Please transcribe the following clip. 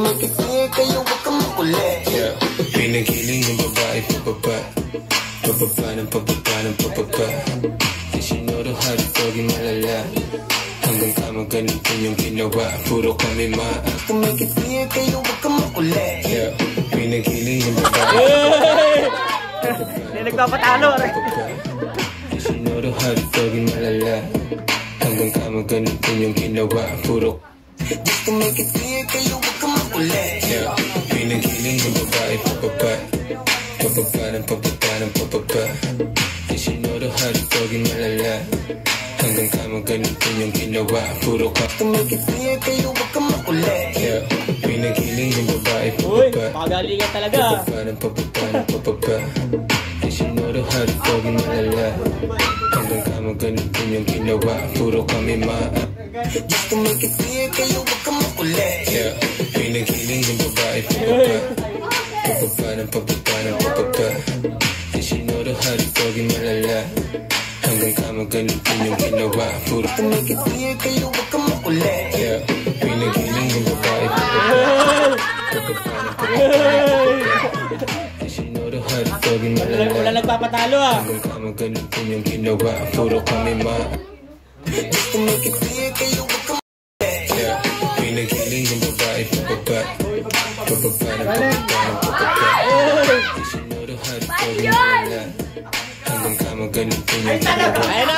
make it clear, kaya huwag kang makulit. Yeah, pinagiling yung babae pababa, pababa ng pababa ng pababa. Sinuro hard doggy malala, hanggang kama ganito yung ginawa. Puro kami to make it clear, kaya huwag kang makulit. Yeah, pinagiling yung babae. Hindi nagpapatalo. Sinuro hard doggy malala, hanggang kama ganito yung ginawa. Puro to make it clear, kaya huwag kang makulit. yeah, pinagiling yung babae pababa, pababa ng pababa ng pababa. Sinuro hard doggy malala, hanggang kama ganito yung ginawa. Puro ka to make it clear, kaya huwag kang makulit. yeah, pinagiling yung babae Uy, pababa, pakagalingan talaga. pababa ng pababa ng pababa. Sinuro hard doggy malala, hanggang kama ganito yung ginawa. Puro kami Just to make it clear, kaya huwag kang makulit. yeah, pinagiling yung babae pababa, pababa ng pababa ng pababa. Sinuro hard doggy malala, hanggang kama ganito yung ginawa. Puro To make it clear, kaya huwag kang makulit. yeah, pinagiling yung babae pababa, pababa ng pababa. Sinuro hard doggy Wala malala, nagpapatalo ah. hanggang kama ganito yung ginawa. Puro kami Just to make it clear, kaya huwag kang yeah, pinagiling yung babae pababa, pababa ng pababa ng pababa. Sinuro hard doggy malala, hanggang kama ganito yung ginawa. Ayun na,